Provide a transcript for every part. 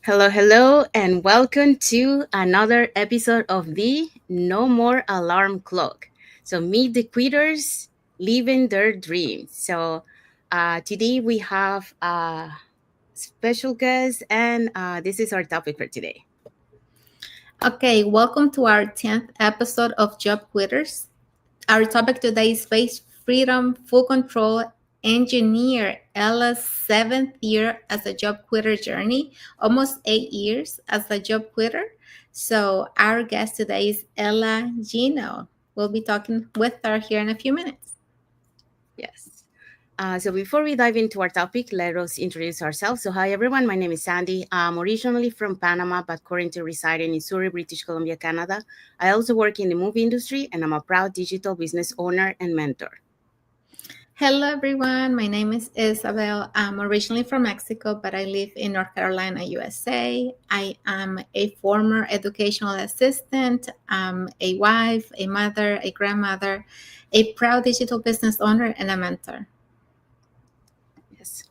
Hello, hello, and welcome to another episode of the No More Alarm Clock. So, meet the quitters living their dreams. Today we have a special guest, and this is our topic for today. Okay, welcome to our 10th episode of Job Quitters. Our topic today is Space Freedom, Full Control, Engineer Ella's seventh year as a job quitter journey, almost 8 years as a job quitter. So, our guest today is Ella Gino. We'll be talking with her here in a few minutes. Yes. So before we dive into our topic, let us introduce ourselves. So hi everyone, my name is Sandy. I'm originally from Panama, but currently residing in Surrey, British Columbia, Canada. I also work in the movie industry, and I'm a proud digital business owner and mentor. Hello, everyone. My name is Isabel. I'm originally from Mexico, but I live in North Carolina, USA. I am a former educational assistant, a wife, a mother, a grandmother, a proud digital business owner, and a mentor. Yes.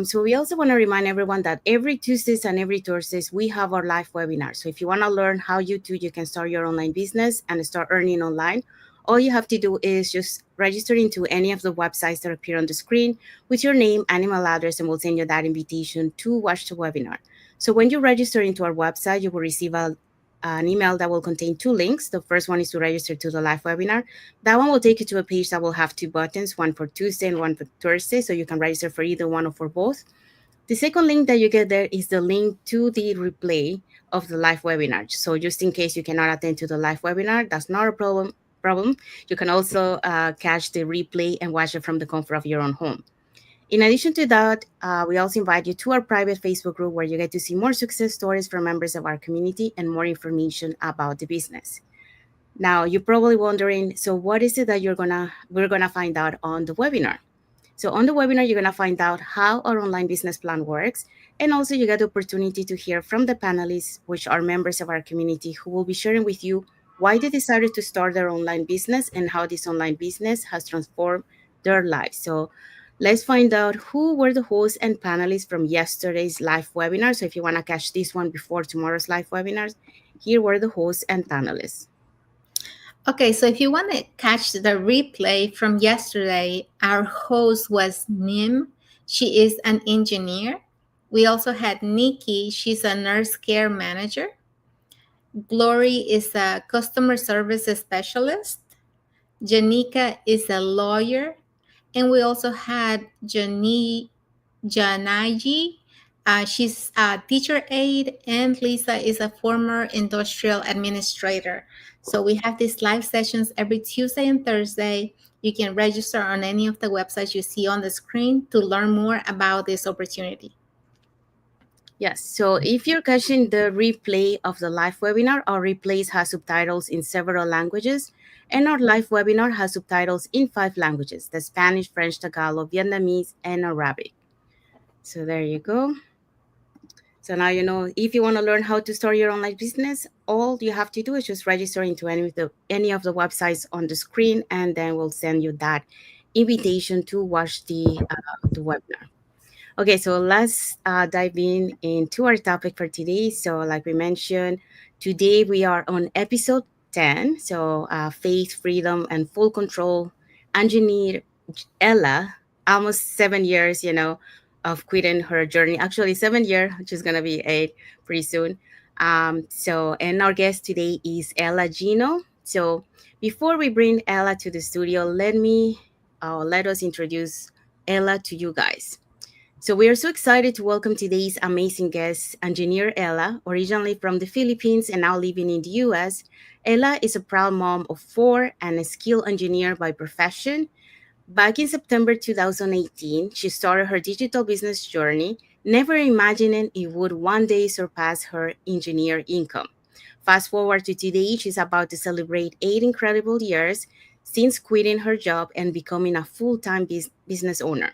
So we also want to remind everyone that every Tuesdays and every Thursdays we have our live webinar. So if you want to learn how you can start your online business and start earning online, all you have to do is just register into any of the websites that appear on the screen with your name and email address, and we'll send you that invitation to watch the webinar. So when you register into our website, you will receive an email that will contain two links. The first one is to register to the live webinar. That one will take you to a page that will have two buttons, one for Tuesday and one for Thursday, so you can register for either one or for both. The second link that you get there is the link to the replay of the live webinar. So just in case you cannot attend to the live webinar, that's not a problem. You can also catch the replay and watch it from the comfort of your own home. In addition to that, we also invite you to our private Facebook group where you get to see more success stories from members of our community and more information about the business. Now, you're probably wondering, so what is it that we're gonna find out on the webinar? So on the webinar, you're gonna find out how our online business plan works, and also you get the opportunity to hear from the panelists, which are members of our community, who will be sharing with you why they decided to start their online business and how this online business has transformed their lives. So let's find out who were the hosts and panelists from yesterday's live webinar. So if you want to catch this one before tomorrow's live webinars, here were the hosts and panelists. Okay, so if you want to catch the replay from yesterday, our host was Nim. She is an engineer. We also had Nikki. She's a nurse care manager. Glory is a customer service specialist. Janika is a lawyer. And we also had Janaji. She's a teacher aide, and Lisa is a former industrial administrator. So we have these live sessions every Tuesday and Thursday. You can register on any of the websites you see on the screen to learn more about this opportunity. Yes, so if you're catching the replay of the live webinar, our replays has subtitles in several languages, and our live webinar has subtitles in 5 languages: the Spanish, French, Tagalog, Vietnamese, and Arabic. So there you go. So now you know if you want to learn how to start your online business, all you have to do is just register into any of the websites on the screen, and then we'll send you that invitation to watch the webinar. Okay, so let's dive in into our topic for today. So, like we mentioned, today we are on episode 10. So, faith, freedom, and full control. Engineer Ella, almost 7 years, of quitting her journey. Actually, 7 year, which is gonna be 8 pretty soon. And our guest today is Ella Gino. So, before we bring Ella to the studio, let us introduce Ella to you guys. So we are so excited to welcome today's amazing guest, engineer Ella, originally from the Philippines and now living in the US. Ella is a proud mom of 4 and a skilled engineer by profession. Back in September 2018, she started her digital business journey, never imagining it would one day surpass her engineer income. Fast forward to today, she's about to celebrate 8 incredible years since quitting her job and becoming a full-time business owner.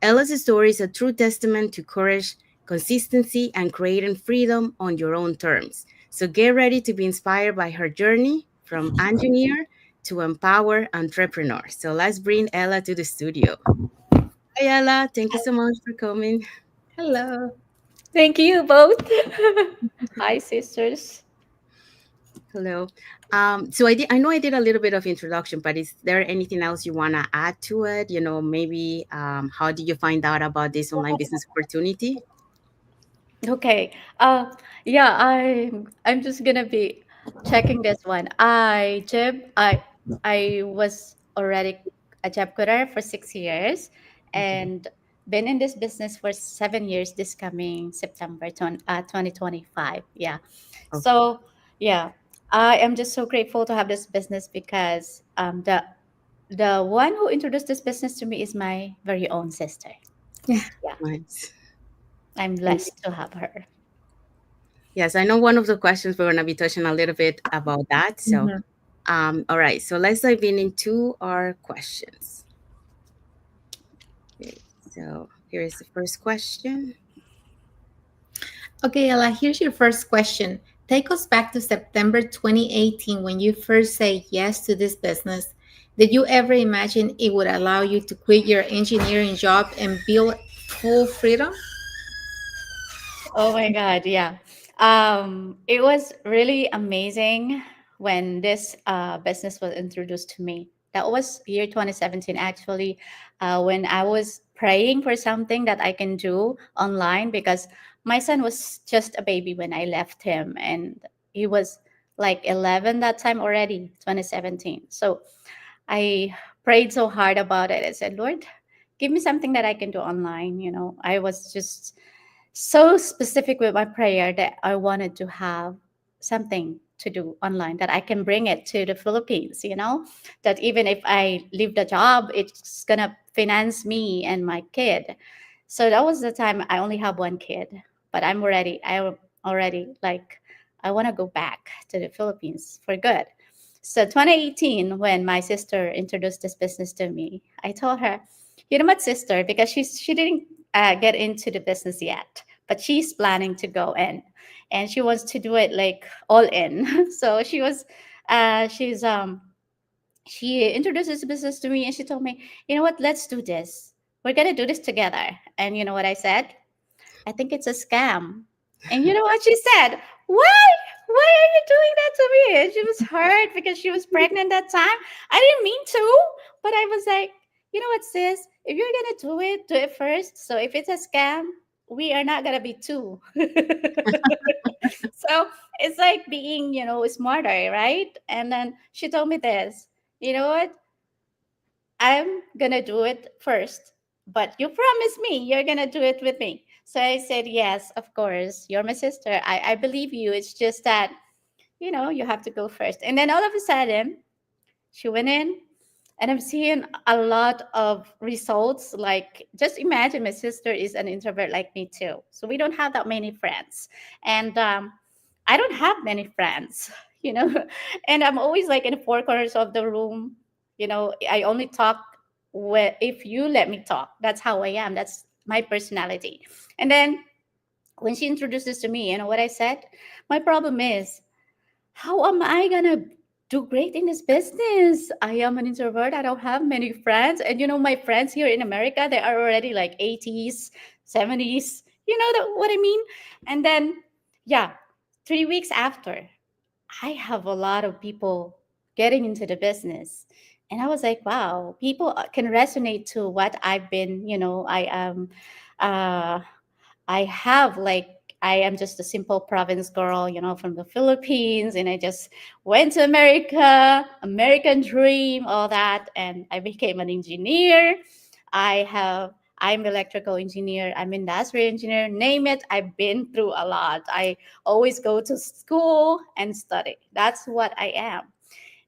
Ella's story is a true testament to courage, consistency, and creating freedom on your own terms. So get ready to be inspired by her journey from engineer to empower entrepreneur. So let's bring Ella to the studio. Hi, Ella. Thank you so much for coming. Hello. Thank you both. Hi, sisters. Hello. So I know I did a little bit of introduction, but is there anything else you want to add to it? Maybe how did you find out about this online business opportunity? Okay. Yeah, I'm just gonna be checking this one. I was already a job quoter for 6 years Okay. and been in this business for 7 years this coming September 2025. Yeah. Okay. So yeah, I am just so grateful to have this business because the one who introduced this business to me is my very own sister. Yeah. Yeah, Nice. I'm And blessed to have her. yes, I know one of the questions we're going to be touching a little bit about that. So, Mhm. all right. So let's dive in into our questions. Okay. So here is the first question. Okay, Ella, here's your first question. Take us back to September 2018 when you first said yes to this business. Did you ever imagine it would allow you to quit your engineering job and build full freedom? Oh my God, yeah. It was really amazing when this business was introduced to me. That was year 2017, actually, when I was praying for something that I can do online because my son was just a baby when I left him, and he was like 11 that time already, 2017. So I prayed so hard about it. I said, Lord, give me something that I can do online. I was just so specific with my prayer that I wanted to have something to do online that I can bring it to the Philippines, that even if I leave the job, it's gonna finance me and my kid. So that was the time I only have one kid, but I already like, I want to go back to the Philippines for good. So 2018, when my sister introduced this business to me, I told her, you know what, sister, because she didn't get into the business yet, but she's planning to go in, and she wants to do it like all in. So she introduces the business to me, and she told me, you know what, let's do this. We're gonna do this together. And you know what I said? I think it's a scam. And you know what she said? Why? Why are you doing that to me? And she was hurt because she was pregnant that time. I didn't mean to, but I was like, you know what, sis? If you're gonna do it first. So if it's a scam, we are not gonna be two. So it's like being, smarter, right? And then she told me this. You know what? I'm gonna do it first, but you promise me you're gonna do it with me. So I said, yes, of course. You're my sister. I believe you. It's just that, you have to go first. And then all of a sudden, she went in, and I'm seeing a lot of results. Like, just imagine my sister is an introvert like me too. So we don't have that many friends. And I don't have many friends, you know, and I'm always like in the four corners of the room. I only talk if you let me talk. That's how I am. That's my personality. And then when she introduced this to me, you know what I said? My problem is, how am I gonna do great in this business? I am an introvert. I don't have many friends. And my friends here in America, they are already like 80s, 70s. You know what I mean? And then, yeah, 3 weeks after, I have a lot of people getting into the business. And I was like, wow, people can resonate to what I've been, I am uh I have like, I am just a simple province girl, from the Philippines, and I just went to America, American dream, all that, and I became an engineer. I'm electrical engineer, I'm industrial engineer, name it. I've been through a lot. I always go to school and study. That's what I am.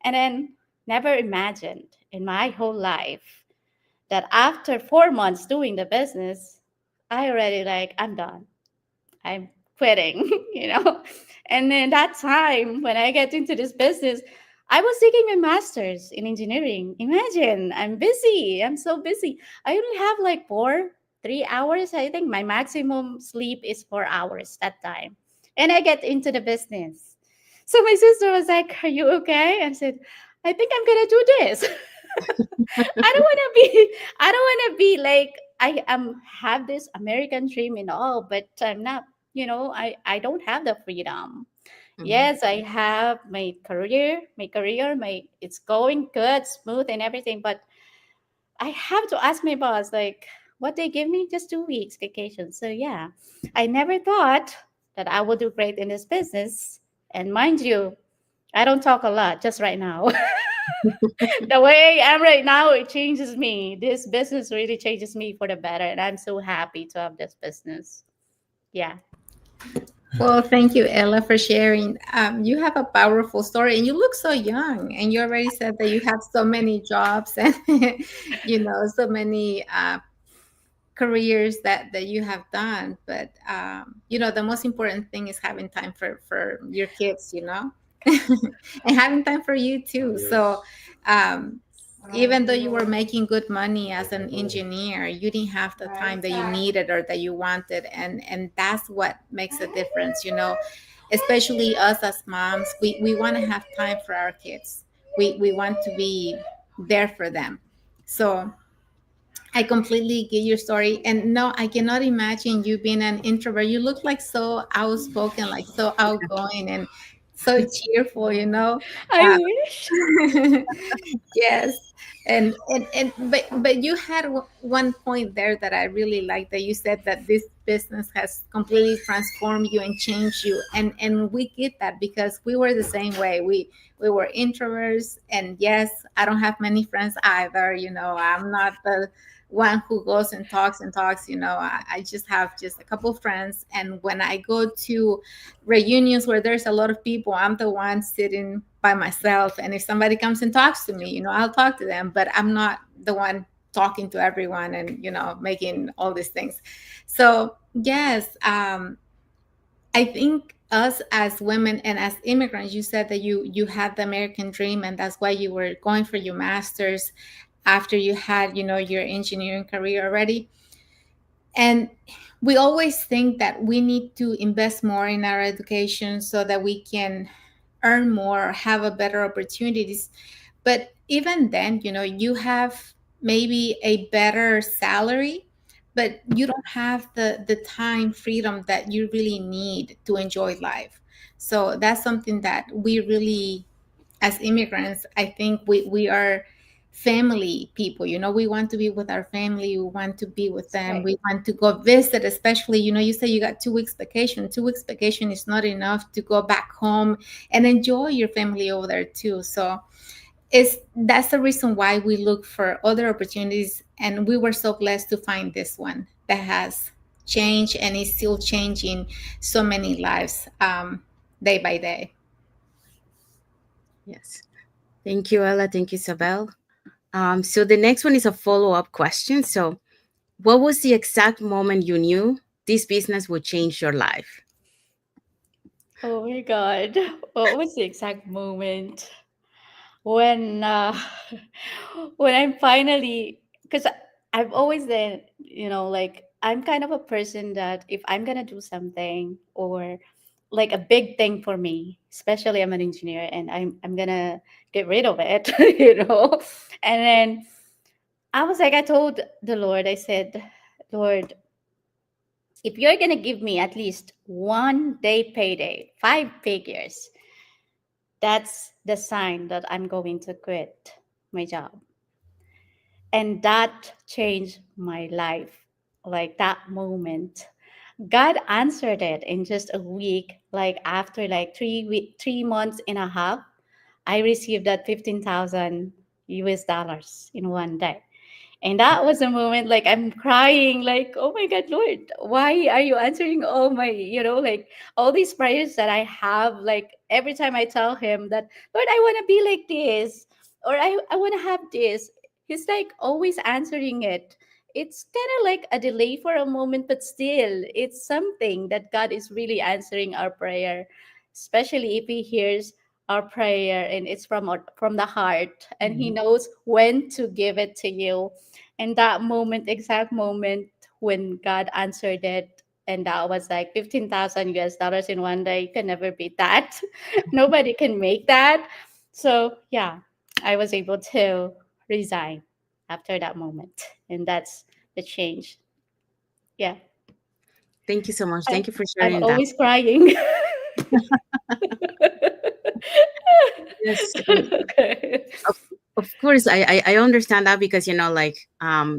And then never imagined in my whole life that after 4 months doing the business, I already like, I'm done. I'm quitting, you know. And then that time when I get into this business, I was taking my master's in engineering. Imagine, I'm busy. I'm so busy. I only have like 3 hours. I think my maximum sleep is 4 hours that time. And I get into the business. So my sister was like, are you okay? I said, I think I'm gonna do this. I don't wanna be like, I have this American dream and all, but I'm not I don't have the freedom. Mhm. Yes, I have my career, it's going good, smooth and everything, but I have to ask my boss, like, what they give me, just 2 weeks vacation. So yeah, I never thought that I would do great in this business. And mind you, I don't talk a lot just right now. The way I am right now, it changes me. This business really changes me for the better, and I'm so happy to have this business. Yeah. Well, thank you, Ella, for sharing. You have a powerful story, and you look so young. And you already said that you have so many jobs and so many careers that you have done. But the most important thing is having time for your kids, and having time for you too. So, um, even though you were making good money as an engineer, you didn't have the time that you needed or that you wanted, and that's what makes a difference. Especially us as moms, we want to have time for our kids. We want to be there for them. So I completely get your story. And no, I cannot imagine you being an introvert. You look like so outspoken, like so outgoing and so cheerful, I Uh, wish. yes. But you had one point there that I really like, that you said that this business has completely transformed you and changed you. And we get that because we were the same way. We were introverts, and yes, I don't have many friends either. I'm not the one who goes and talks. I just have just a couple friends, and when I go to reunions where there's a lot of people, I'm the one sitting by myself. And if somebody comes and talks to me, I'll talk to them, but I'm not the one talking to everyone and making all these things. So yes, I think us as women and as immigrants, you said that you had the American dream, and that's why you were going for your master's after you had your engineering career already. And we always think that we need to invest more in our education so that we can earn more, have a better opportunities. But even then, you have maybe a better salary, but you don't have the time freedom that you really need to enjoy life. So that's something that we really, as immigrants, I think we are family people. We want to be with our family, we want to be with That's them, right. we want to go visit. Especially, you say you got 2 weeks vacation. 2 weeks vacation is not enough to go back home and enjoy your family over there too. So that's the reason why we look for other opportunities, and we were so blessed to find this one that has changed and is still changing so many lives, day by day. Yes. Thank you, Ella. Thank you, Isabel. So the next one is a follow-up question. So, what was the exact moment you knew this business would change your life? Oh my God. What was the exact moment when when I'm finally, because I've always been, like, I'm kind of a person that if I'm gonna do something, or like a big thing for me, especially I'm an engineer and I'm gonna get rid of it, And then I told the Lord, I said, Lord, if you're gonna give me at least 1 day payday, 5 figures, that's the sign that I'm going to quit my job. And that changed my life. Like that moment, God answered it in just a week. Like after like 3 months and a half, I received that 15,000 US dollars in 1 day. And that was a moment like I'm crying, like, oh my God, Lord, why are you answering all my, like all these prayers that I have? Like every time I tell him that, Lord, I want to be like this, or I want to have this, he's like always answering it. It's kind of like a delay for a moment, but still, it's something that God is really answering our prayer, especially if He hears our prayer and it's from the heart, and He Mhm. knows when to give it to you. And that moment, exact moment when God answered it, and that was like 15,000 US dollars in 1 day. You can never beat that. Nobody can make that. So, yeah, I was able to resign after that moment. And that's the change. Yeah. Thank you so much. I, Thank you for I'm sharing that. always crying. Yes, Okay. of, of course, I understand that because like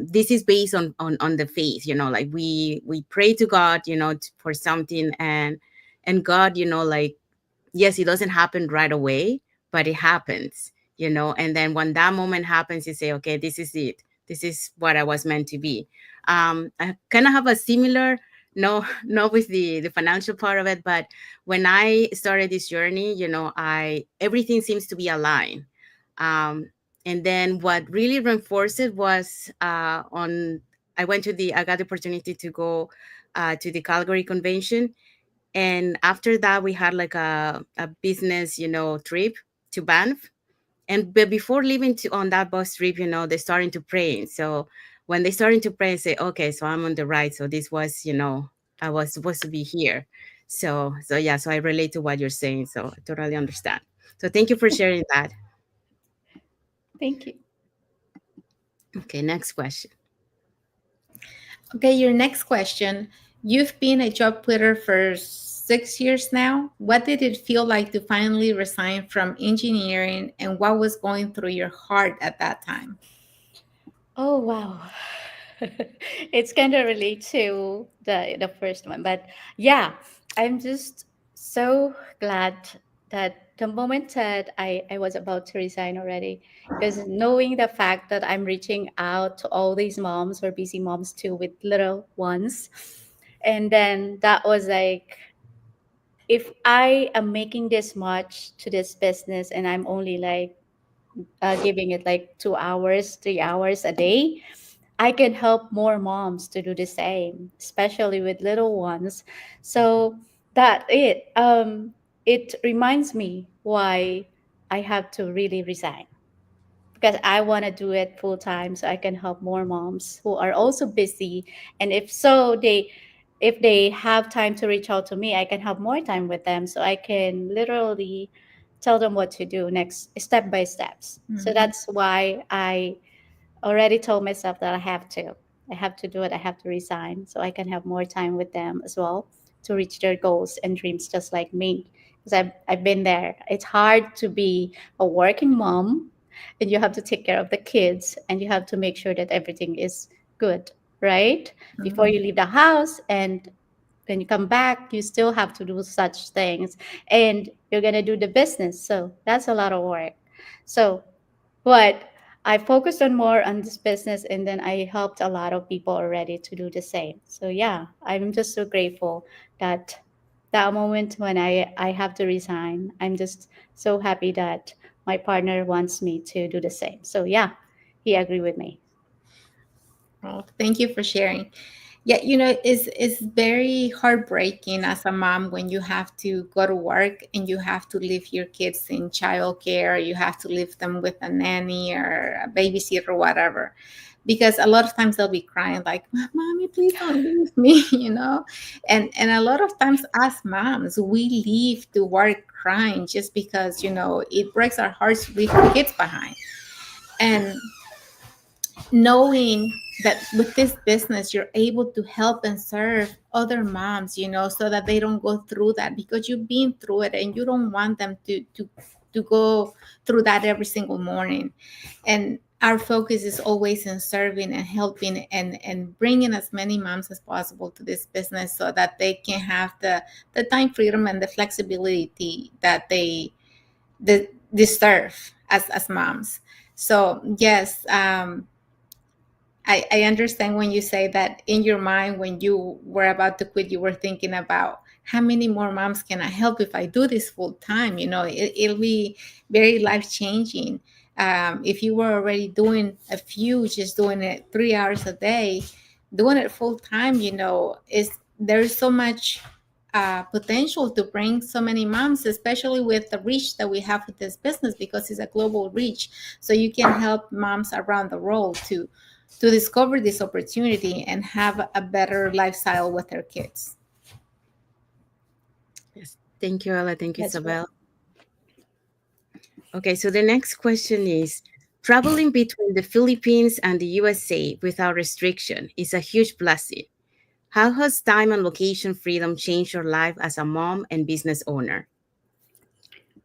this is based on the faith. Like we pray to God, for something, and God, like yes, it doesn't happen right away, but it happens, and then when that moment happens, you say, okay, this is it. This is what I was meant to be. I kind of have a similar, no, not with the financial part of it, but when I started this journey, I everything seems to be aligned. Um, and then what really reinforced it was on I got the opportunity to go to the Calgary convention, and after that we had like a business trip to Banff. And but before leaving on that bus trip, they're starting to pray. So when they starting to pray and say, okay, so I'm on the right, so this was, I was supposed to be here. So yeah, so I relate to what you're saying, so I totally understand. So thank you for sharing that. Thank you. Okay, next question. Okay, your next question. You've been a job quitter for 6 years now. What did it feel like to finally resign from engineering, and what was going through your heart at that time? Oh wow. It's kind of relate to the first one, but yeah, I'm just so glad that the moment that I was about to resign already, because knowing the fact that I'm reaching out to all these moms or busy moms too with little ones, and then that was like, if I am making this much to this business and I'm only like giving it like 2 hours, 3 hours a day, I can help more moms to do the same, especially with little ones. So it reminds me why I have to really resign, because I want to do it full time so I can help more moms who are also busy. And if they have time to reach out to me, I can have more time with them so I can literally tell them what to do next, step by steps. So Mhm. that's why I already told myself that I have to do it. I have to resign so I can have more time with them as well to reach their goals and dreams just like me. Because I've been there. It's hard to be a working mom and you have to take care of the kids and you have to make sure that everything is good, right? Before Mhm. you leave the house, and when you come back, you still have to do such things, and you're going to do the business. So that's a lot of work. So but I focused on more on this business, and then I helped a lot of people already to do the same. So yeah, I'm just so grateful that that moment when I have to resign, I'm just so happy that my partner wants me to do the same. So yeah, he agreed with me. Well, thank you for sharing. Yeah, it's very heartbreaking as a mom when you have to go to work and you have to leave your kids in childcare, you have to leave them with a nanny or a babysitter or whatever. Because a lot of times they'll be crying like, "Mommy, please don't leave me," And a lot of times as moms, we leave to work crying just because, it breaks our hearts to leave our kids behind. And knowing that with this business you're able to help and serve other moms, so that they don't go through that, because you've been through it and you don't want them to go through that every single morning. And our focus is always in serving and helping and bringing as many moms as possible to this business so that they can have the time freedom and the flexibility that they deserve as moms. So yes, I understand when you say that in your mind, when you were about to quit, you were thinking about how many more moms can I help if I do this full time? It'll be very life changing. If you were already doing a few, just doing it 3 hours a day, doing it full time, is there's so much potential to bring so many moms, especially with the reach that we have with this business, because it's a global reach. So you can help moms around the world to discover this opportunity and have a better lifestyle with their kids. Yes, thank you, Ella. Thank you, That's right. Isabel. Okay, so the next question is, traveling between the Philippines and the USA without restriction is a huge blessing. How has time and location freedom changed your life as a mom and business owner?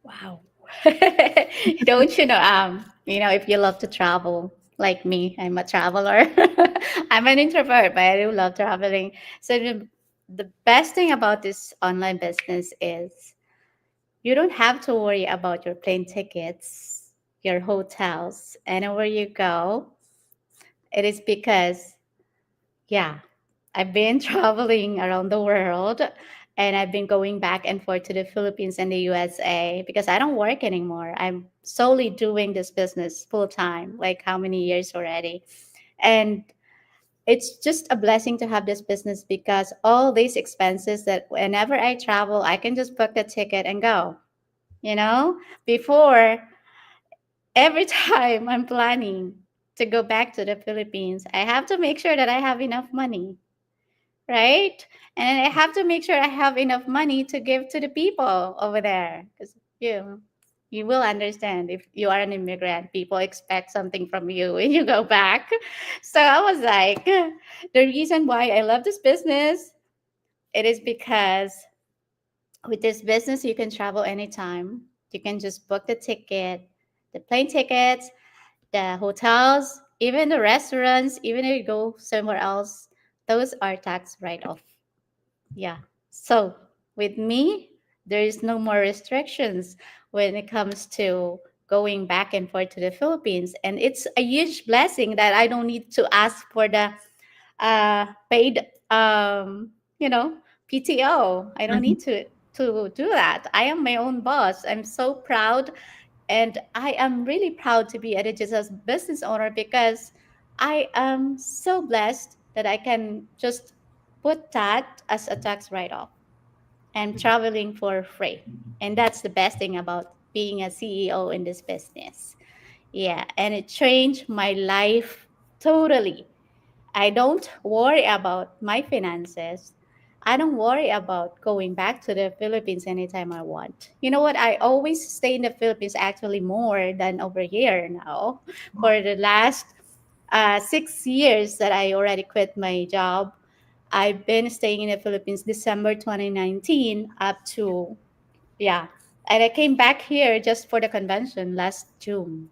Wow. Don't if you love to travel like me, I'm a traveler. I'm an introvert, but I do love traveling. So the best thing about this online business is you don't have to worry about your plane tickets, your hotels, anywhere you go. It is because, yeah, I've been traveling around the world and I've been going back and forth to the Philippines and the USA because I don't work anymore. I'm solely doing this business full time, like how many years already. And it's just a blessing to have this business because all these expenses that whenever I travel, I can just book the ticket and go. You know, before every time I'm planning to go back to the Philippines, I have to make sure that I have enough money, right? And I have to make sure I have enough money to give to the people over there because you will understand if you are an immigrant, people expect something from you when you go back. So I was like, the reason why I love this business, it is because with this business you can travel anytime. You can just book the ticket, the plane tickets, the hotels, even the restaurants, even if you go somewhere else, those are tax write off. Yeah. So with me, there is no more restrictions when it comes to going back and forth to the Philippines. And it's a huge blessing that I don't need to ask for the paid, you know, PTO. I don't Mhm. need to do that. I am my own boss. I'm so proud, and I am really proud to be a digital business owner because I am so blessed that I can just put that as a tax write off. I'm traveling for free. And that's the best thing about being a CEO in this business. Yeah. And it changed my life totally. I don't worry about my finances. I don't worry about going back to the Philippines anytime I want. You know what? I always stay in the Philippines actually more than over here now. For the last 6 years that I already quit my job, I've been staying in the Philippines December 2019 up to, yeah. And I came back here just for the convention last June.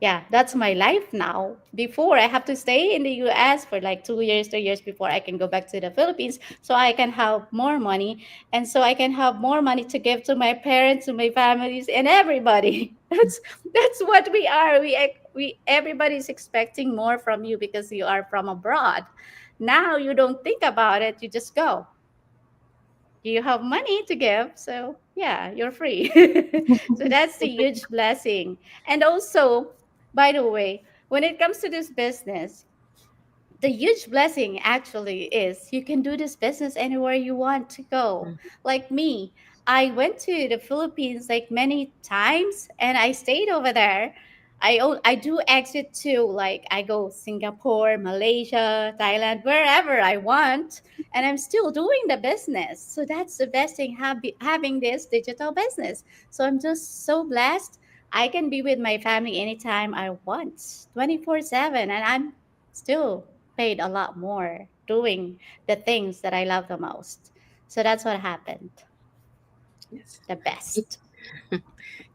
Yeah, that's my life now. Before, I have to stay in the US for like 2 years, 3 years before I can go back to the Philippines so I can have more money. And so I can have more money to give to my parents, to my families, and everybody. That's what we are. We everybody's expecting more from you because you are from abroad. Now you don't think about it, you just go. You have money to give, so yeah, you're free. So that's the huge blessing. And also, by the way, when it comes to this business, the huge blessing actually is you can do this business anywhere you want to go. Like me, I went to the Philippines like many times and I stayed over there. I do exit too, like I go Singapore, Malaysia, Thailand, wherever I want, and I'm still doing the business. So that's the best thing having this digital business. So I'm just so blessed. I can be with my family anytime I want, 24/7, and I'm still paid a lot more doing the things that I love the most. So that's what happened. Yes. The best.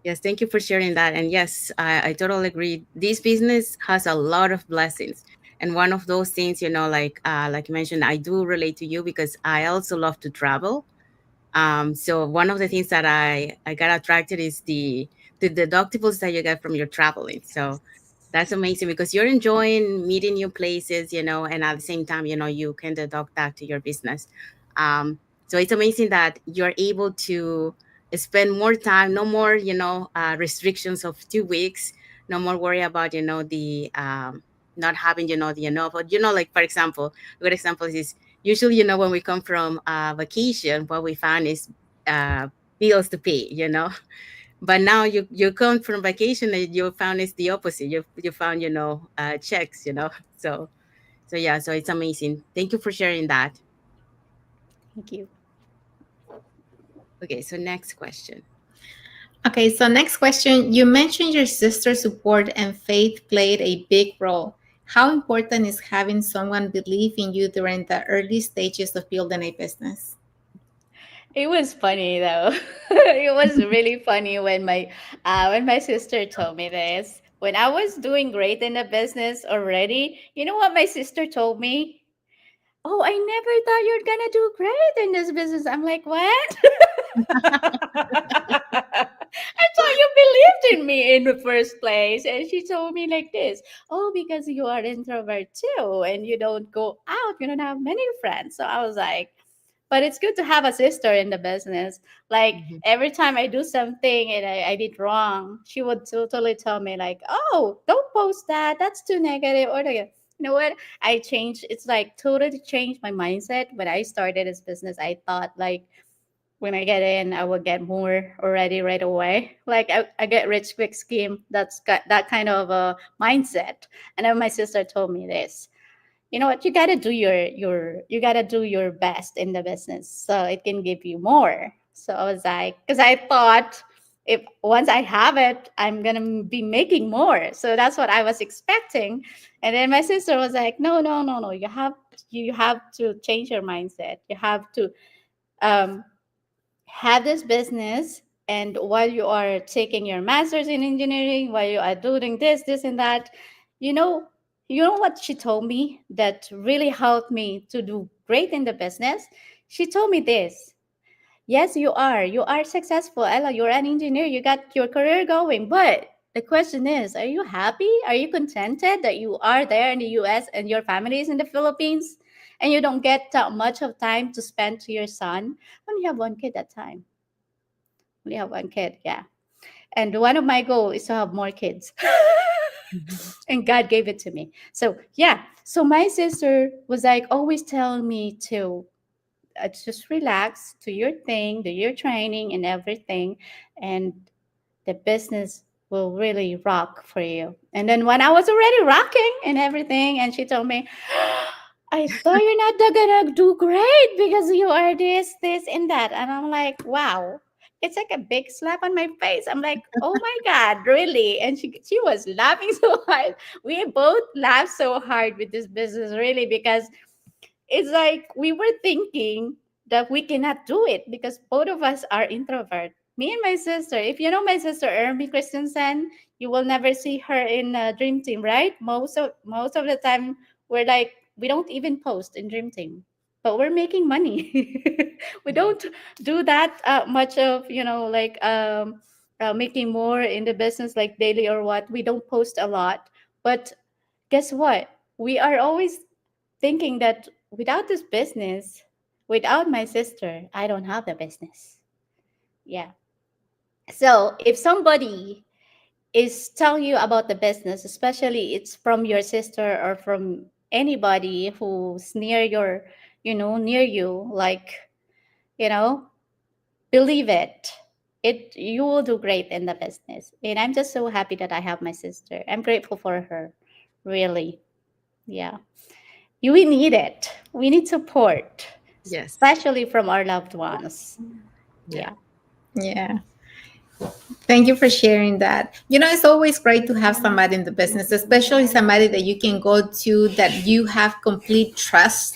Yes, thank you for sharing that. And yes, I totally agree. This business has a lot of blessings. And one of those things, like you mentioned, I do relate to you because I also love to travel. So one of the things that I got attracted is the deductibles that you get from your traveling. So that's amazing because you're enjoying meeting new places, and at the same time, you can deduct that to your business. So it's amazing that you're able to spend more time, no more, restrictions of 2 weeks, no more worry about, the not having, the enough. But, like for example, a good example is usually, when we come from vacation, what we found is uh, bills to pay, but now you come from vacation and you found it's the opposite. You found, checks, so yeah, so it's amazing. Thank you for sharing that. Thank you. Okay, so next question. Okay, so next question. You mentioned your sister's support and faith played a big role. How important is having someone believe in you during the early stages of building a business? It was funny though. It was really funny when my sister told me this. When I was doing great in the business already, you know what my sister told me? Oh, I never thought you're gonna do great in this business. I'm like, what? I thought you believed in me in the first place. And she told me like this, oh, because you are introvert too, and you don't go out, you don't have many friends. So I was like, but it's good to have a sister in the business. Like Mhm. every time I do something and I did wrong, she would totally tell me like, "Oh, don't post that. That's too negative." Or like, you know what? I changed. It's like totally changed my mindset when I started this business. I thought like when I get in, I will get more already right away. Like I get rich quick scheme. That's got that kind of a mindset. And then my sister told me this, you know what, you got to do you got to do your best in the business so it can give you more. So I was like, because I thought if once I have it, I'm gonna be making more, so that's what I was expecting. And then my sister was like, no, no, no, no, you have to change your mindset. You have to um, have this business, and while you are taking your master's in engineering, while you are doing this and that, you know you know what she told me that really helped me to do great in the business. She told me this: yes, you are successful, Ella, you're an engineer, you got your career going, but the question is, are you happy? Are you contented that you are there in the US and your family is in the Philippines, and you don't get that much of time to spend to your son? Only have one kid that time. We have one kid, yeah. And one of my goals is to have more kids. Mhm. And God gave it to me. So, yeah. So, my sister was like always telling me to just relax, do your thing, do your training and everything. And the business will really rock for you. And then when I was already rocking and everything, and she told me, I thought you're not gonna do great because you are this, and that. And I'm like, wow. It's like a big slap on my face. I'm like, oh my God, really? And she was laughing so hard. We both laughed so hard with this business, really, because it's like we were thinking that we cannot do it because both of us are introvert. Me and my sister. If you know my sister Ermi Christensen, you will never see her in Dream Team, right? Most of the time, we're like we don't even post in Dream Team, but we're making money. We Mhm. don't do that much of like making more in the business like daily or what. We don't post a lot, but guess what? We are always thinking that without this business, without my sister, I don't have the business. Yeah. So if somebody is telling you about the business, especially it's from your sister or from anybody who's near near you, like, you know, believe it. You will do great in the business. And I'm just so happy that I have my sister. I'm grateful for her. Really. Yeah. We need it. We need support, Yes. especially from our loved ones. Yeah. Yeah, Yeah. Thank you for sharing that. It's always great to have somebody in the business, especially somebody that you can go to, that you have complete trust,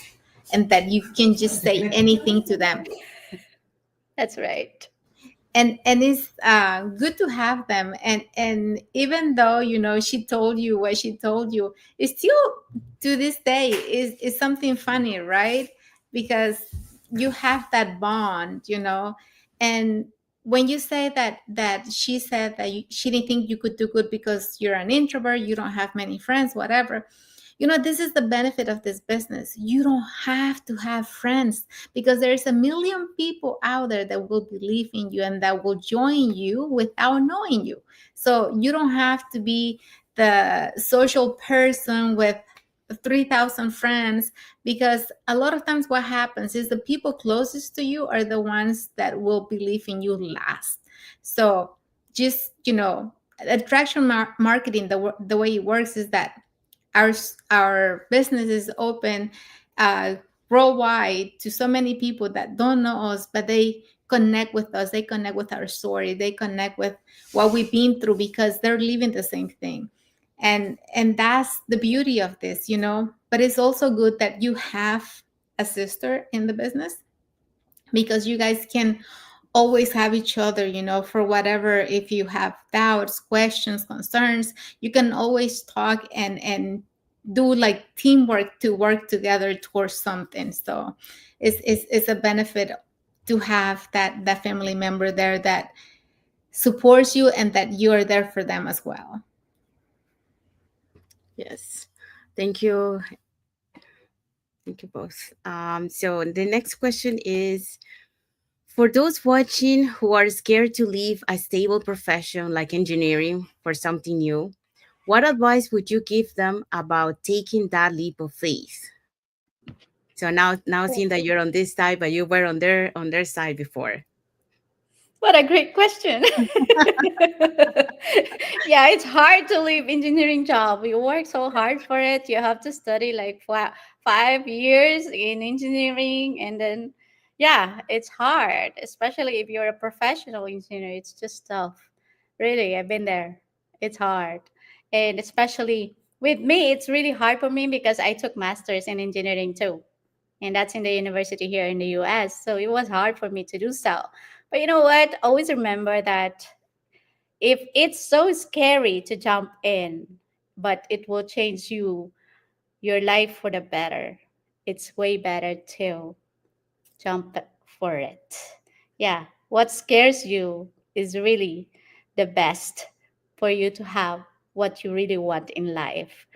and that you can just say anything to them. that's right. And it's good to have them. And even though she told you what she told you, it's still to this day is something funny, right? Because you have that bond, and when you say that she said that she didn't think you could do good because you're an introvert, you don't have many friends, whatever. This is the benefit of this business. You don't have to have friends, because there's a million people out there that will believe in you and that will join you without knowing you. So you don't have to be the social person with 3,000 friends, because a lot of times what happens is the people closest to you are the ones that will believe in you last. So just, attraction marketing, the way it works is that our our business is open uh, worldwide to so many people that don't know us, but they connect with us. They connect with our story. They connect with what we've been through because they're living the same thing. And that's the beauty of this, you know. But it's also good that you have a sister in the business, because you guys can always have each other, you know, for whatever. If you have doubts, questions, concerns, you can always talk and do like teamwork to work together towards something. So it's a benefit to have that family member there that supports you and that you are there for them as well. Yes. Thank you. Thank you both. So the next question is, for those watching who are scared to leave a stable profession like engineering for something new, what advice would you give them about taking that leap of faith? So now seeing that you're on this side, but you were on their side before. What a great question. Yeah, it's hard to leave engineering job. You work so hard for it. You have to study like 5 years in engineering, and then yeah, it's hard, especially if you're a professional engineer. It's just tough. Really, I've been there. It's hard. And especially with me, it's really hard for me because I took masters in engineering too, and that's in the university here in the US. So it was hard for me to do so. But you know what? Always remember that if it's so scary to jump in, but it will change your life for the better, it's way better to jump for it. Yeah, what scares you is really the best for you to have what you really want in life.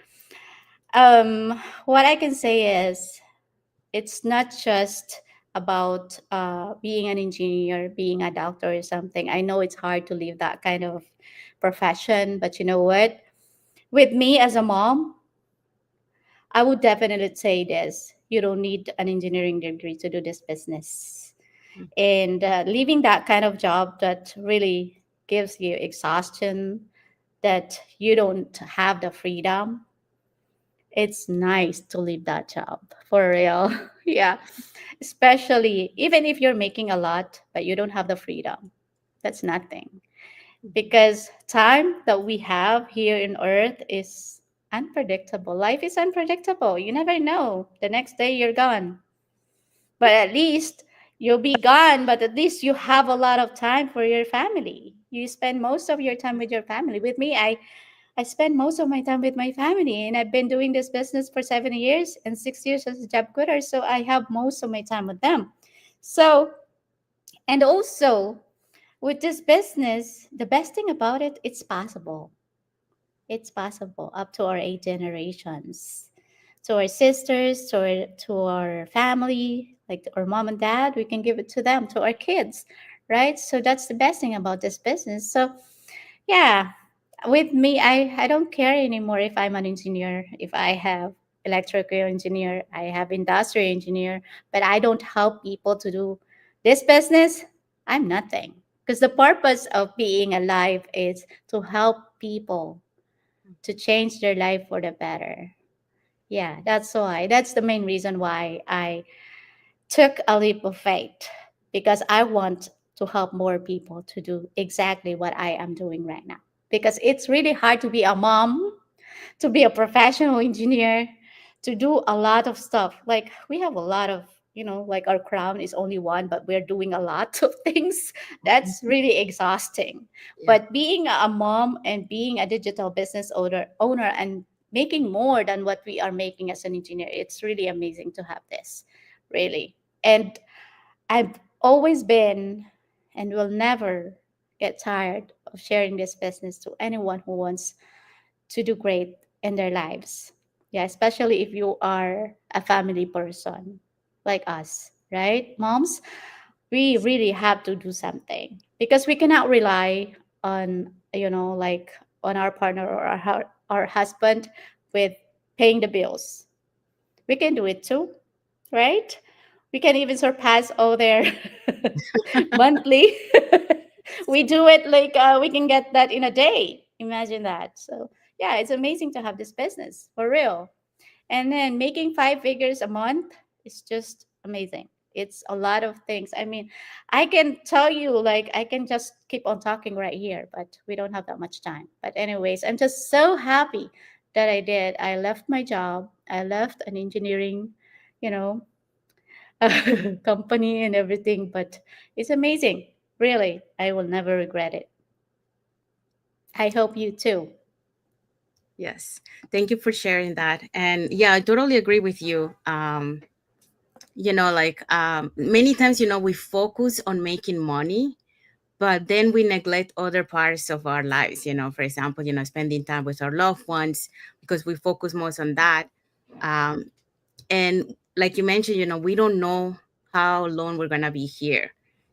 What I can say is it's not just about being an engineer, being a doctor or something. I know it's hard to leave that kind of profession, but you know what? With me as a mom, I would definitely say this: you don't need an engineering degree to do this business. And leaving that kind of job that really gives you exhaustion, that you don't have the freedom, it's nice to leave that job for real. Yeah, especially even if you're making a lot but you don't have the freedom, that's nothing, because time that we have here in earth is unpredictable. Life is unpredictable. You never know, the next day you're gone, but at least you'll be gone, but at least you have a lot of time for your family. You spend most of your time with your family. With me, I spend most of my time with my family, and I've been doing this business for 7 years and 6 years as a job quitter. So I have most of my time with them. So, and also with this business, the best thing about it, it's possible. It's possible up to our 8 generations. To our sisters, to our family, like our mom and dad, we can give it to them, to our kids, right? So that's the best thing about this business. So yeah, with me, I don't care anymore if I'm an engineer, if I have electrical engineer, I have industrial engineer, but I don't help people to do this business. I'm nothing, because the purpose of being alive is to help people to change their life for the better. Yeah, that's why. That's the main reason why I took a leap of faith, because I want to help more people to do exactly what I am doing right now. Because it's really hard to be a mom, to be a professional engineer, to do a lot of stuff. Like we have a lot of, like our crown is only one, but we're doing a lot of things. That's really exhausting. Yeah. But being a mom and being a digital business owner and making more than what we are making as an engineer, it's really amazing to have this, really. And I've always been and will never get tired of sharing this business to anyone who wants to do great in their lives. Yeah, especially if you are a family person like us, right? Moms, we really have to do something, because we cannot rely on, like on our partner or our husband with paying the bills. We can do it too, right? We can even surpass all their monthly. We do it like we can get that in a day. Imagine that. So yeah, it's amazing to have this business for real. And then making 5 figures a month is just amazing. It's a lot of things. I mean, I can tell you, like, I can just keep on talking right here, but we don't have that much time. But, anyways, I'm just so happy that I did. I left my job, I left an engineering, you know, company and everything, but it's amazing. Really, I will never regret it. I hope you too. Yes. Thank you for sharing that. And yeah, I totally agree with you. Like many times, we focus on making money, but then we neglect other parts of our lives, for example, spending time with our loved ones because we focus most on that. Um, and like you mentioned, we don't know how long we're going to be here.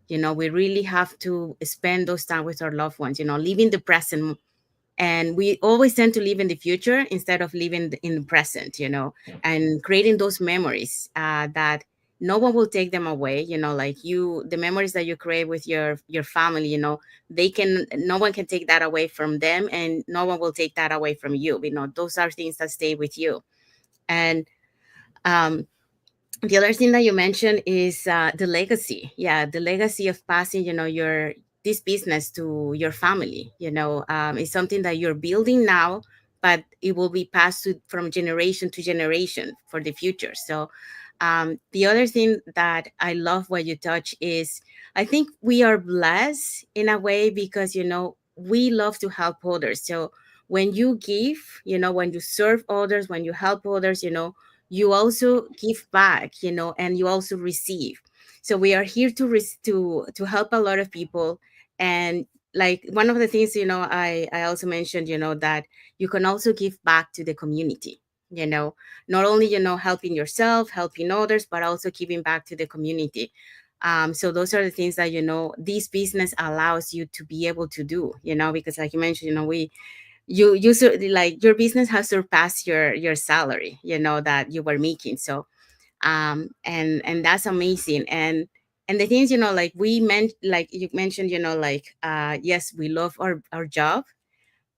We really have to spend those time with our loved ones, live in the present. And we always tend to live in the future instead of living in the present, and creating those memories that no one will take them away, like the memories that you create with your family, no one can take that away from them, and no one will take that away from you. Those are things that stay with you. And um the other thing that you mentioned is the legacy. Yeah, the legacy of passing, your this business to your family. It's something that you're building now, but it will be passed from generation to generation for the future. So, the other thing that I love what you touch is, I think we are blessed in a way because we love to help others. So when you give, when you serve others, when you help others, you also give back, and you also receive. So we are here to help a lot of people. And like one of the things, I also mentioned, that you can also give back to the community, not only, helping yourself, helping others, but also giving back to the community. So those are the things that, this business allows you to be able to do, because like you mentioned, like your business has surpassed your salary, that you were making. So and that's amazing. And the things, like we meant, like you mentioned, like yes, we love our job,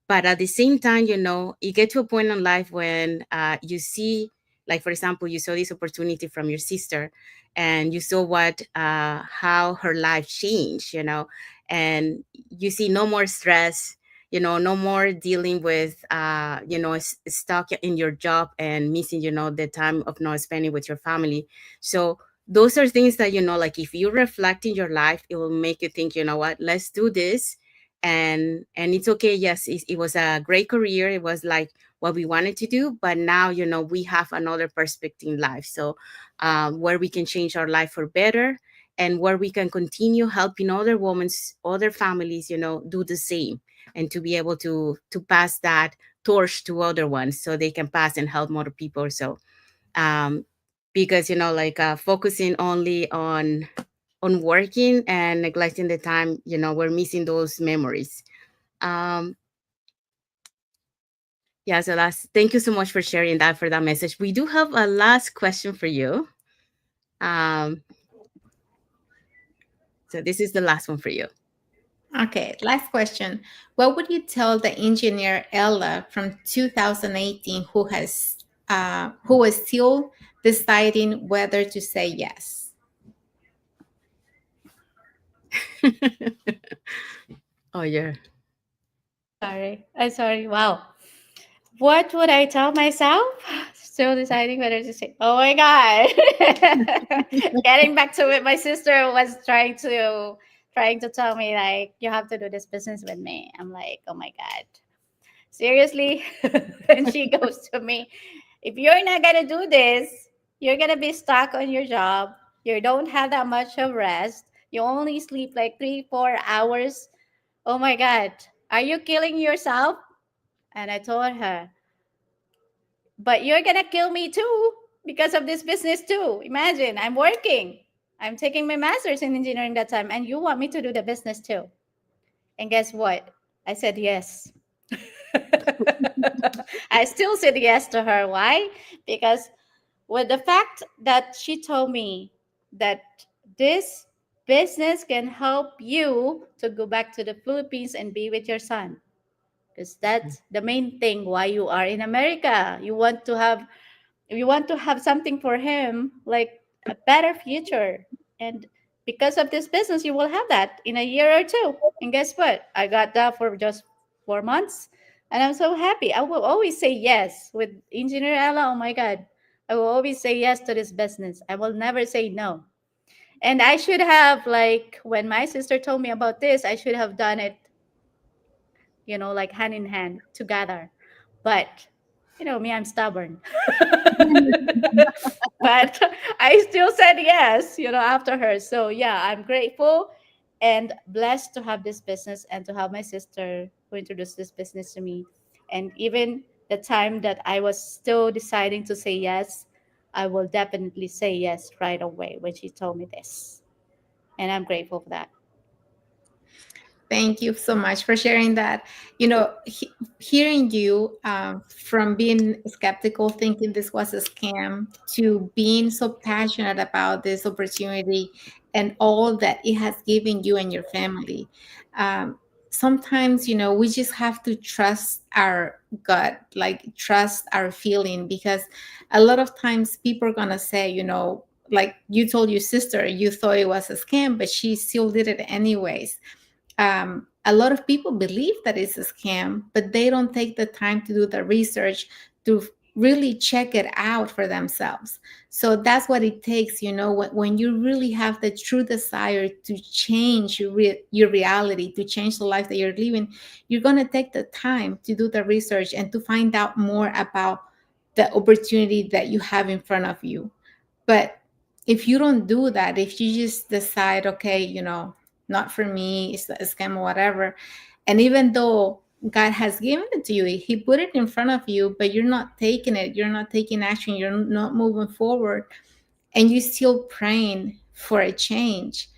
but at the same time, you get to a point in life when you see, like for example, you saw this opportunity from your sister, and you saw how her life changed, and you see no more stress, no more dealing with stuck in your job and missing, the time of not spending with your family. So those are things that, like if you reflect in your life, it will make you think, you know what, let's do this. And it's okay. Yes, it was a great career. It was like what we wanted to do, but now, we have another perspective in life. So where we can change our life for better, and where we can continue helping other women, other families, do the same, and to be able to pass that torch to other ones, so they can pass and help more people. So um because, like focusing only on working and neglecting the time, we're missing those memories. um yeah, so that's, thank you so much for sharing that, for that message. We do have a last question for you. um so this is the last one for you. Okay, last question. What would you tell the engineer Ella from 2018 who was still deciding whether to say yes? Oh yeah. I'm sorry. Wow. What would I tell myself? Still deciding whether to say, oh my God. Getting back to it, my sister was trying to tell me, like, you have to do this business with me. I'm like, oh my God. Seriously? And she goes to me, if you're not gonna do this, you're gonna be stuck on your job. You don't have that much of rest. You only sleep like 3, 4 hours. Oh my God. Are you killing yourself? And I told her, but you're gonna kill me too because of this business too. Imagine, I'm working. I'm taking my master's in engineering that time, and you want me to do the business too. And guess what? I said yes. I still said yes to her. Why? Because with the fact that she told me that this business can help you to go back to the Philippines and be with your son. Because that's the main thing why you are in America. You want to have something for him, like a better future. And because of this business, you will have that in a year or two. And guess what? I got that for just 4 months. And I'm so happy. I will always say yes with Engineer Ella. Oh my God. I will always say yes to this business. I will never say no. And I should have, like, when my sister told me about this, I should have done it, like hand in hand together. But, me, I'm stubborn. But I still said yes, after her. So yeah, I'm grateful and blessed to have this business and to have my sister who introduced this business to me. And even the time that I was still deciding to say yes, I will definitely say yes right away when she told me this. And I'm grateful for that. Thank you so much for sharing that. Hearing you from being skeptical, thinking this was a scam, to being so passionate about this opportunity and all that it has given you and your family. Um, Sometimes, we just have to trust our gut, like trust our feeling, because a lot of times people are going to say, like you told your sister, you thought it was a scam, but she still did it anyways. A lot of people believe that it's a scam, but they don't take the time to do the research to really check it out for themselves. So that's what it takes, when you really have the true desire to change your reality, to change the life that you're living, you're going to take the time to do the research and to find out more about the opportunity that you have in front of you. But if you don't do that, if you just decide, okay, not for me, it's a scam or whatever, and even though God has given it to you, He put it in front of you, but you're not taking it, you're not taking action, you're not moving forward, and you're still praying for a change.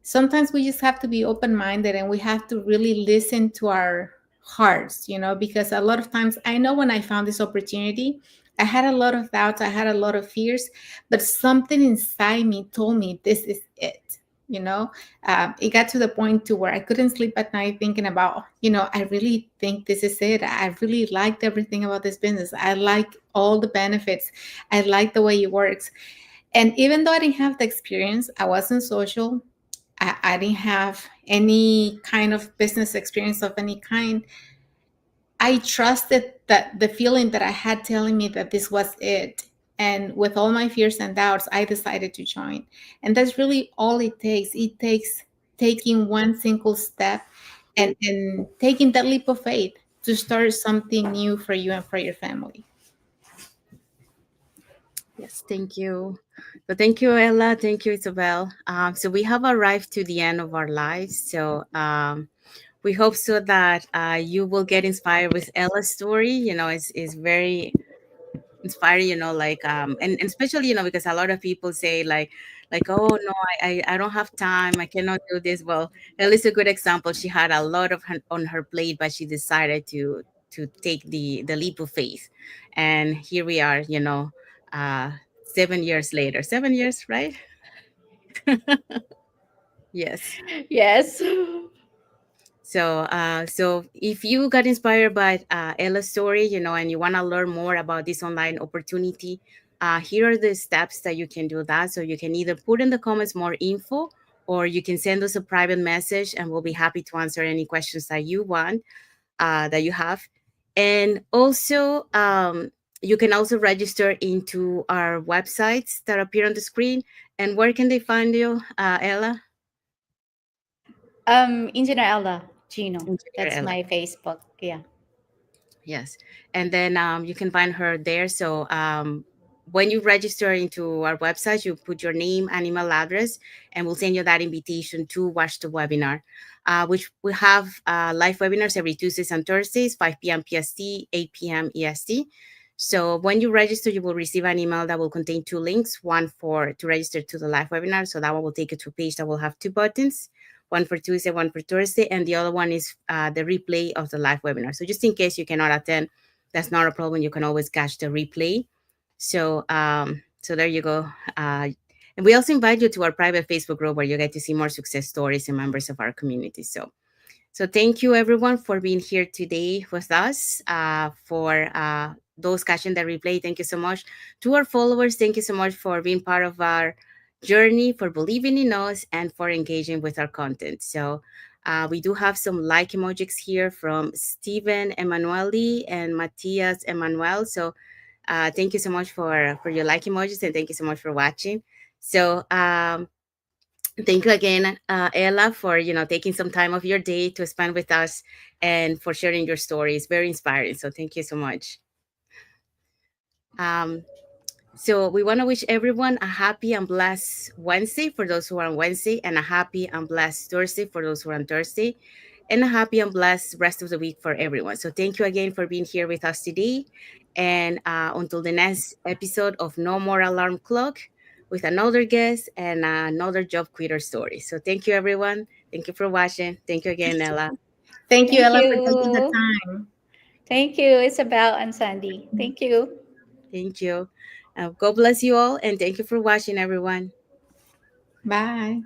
Sometimes we just have to be open minded, and we have to really listen to our hearts, because a lot of times, I know when I found this opportunity, I had a lot of doubts, I had a lot of fears, but something inside me told me this is it. It got to the point to where I couldn't sleep at night thinking about, I really think this is it. I really liked everything about this business. I like all the benefits. I like the way it works. And even though I didn't have the experience, I wasn't social. I didn't have any kind of business experience of any kind. I trusted that the feeling that I had telling me that this was it. And with all my fears and doubts, I decided to join. And that's really all it takes. It takes taking one single step and taking that leap of faith to start something new for you and for your family. Yes, thank you. So thank you, Ella. Thank you, Isabel. So we have arrived to the end of our lives. So we hope so that you will get inspired with Ella's story. It's very inspiring. And especially because a lot of people say like, oh no, I don't have time. I cannot do this. Well, Ella's a good example. She had a lot on her plate, but she decided to take the leap of faith, and here we are. 7 years later. 7 years, right? Yes. Yes. So if you got inspired by Ella's story, and you want to learn more about this online opportunity, here are the steps that you can do that. So you can either put in the comments more info, or you can send us a private message, and we'll be happy to answer any questions that you want, that you have. And also, you can also register into our websites that appear on the screen. And where can they find you, Ella? Engineer Ella Gino. Engineer That's Ella. my Facebook. Yeah. Yes. And then you can find her there. So when you register into our website, you put your name and email address, and we'll send you that invitation to watch the webinar, which we have live webinars every Tuesdays and Thursdays, 5 p.m. PST, 8 p.m. EST. So when you register, you will receive an email that will contain two links, one for to register to the live webinar. So that one will take you to a page that will have two buttons, one for Tuesday, one for Thursday, and the other one is the replay of the live webinar. So just in case you cannot attend, that's not a problem. You can always catch the replay. So there you go. And we also invite you to our private Facebook group where you get to see more success stories and members of our community. So thank you everyone for being here today with us. For those catching the replay, thank you so much. To our followers, thank you so much for being part of our journey, for believing in us, and for engaging with our content. So we do have some like emojis here from Stephen Emanuele and Matthias Emanuel. So thank you so much for your like emojis, and thank you so much for watching. So thank you again, Ella, for taking some time of your day to spend with us and for sharing your stories. Very inspiring. So thank you so much. Um, so we want to wish everyone a happy and blessed Wednesday for those who are on Wednesday, and a happy and blessed Thursday for those who are on Thursday, and a happy and blessed rest of the week for everyone. So thank you again for being here with us today, and until the next episode of No More Alarm Clock with another guest and another job quitter story. So thank you, everyone. Thank you for watching. Thank you again, Ella. Thank you, Thank Ella, for taking the you. time. Thank you, Isabel and Sandy. Thank you. Thank you. God bless you all, and thank you for watching, everyone. Bye.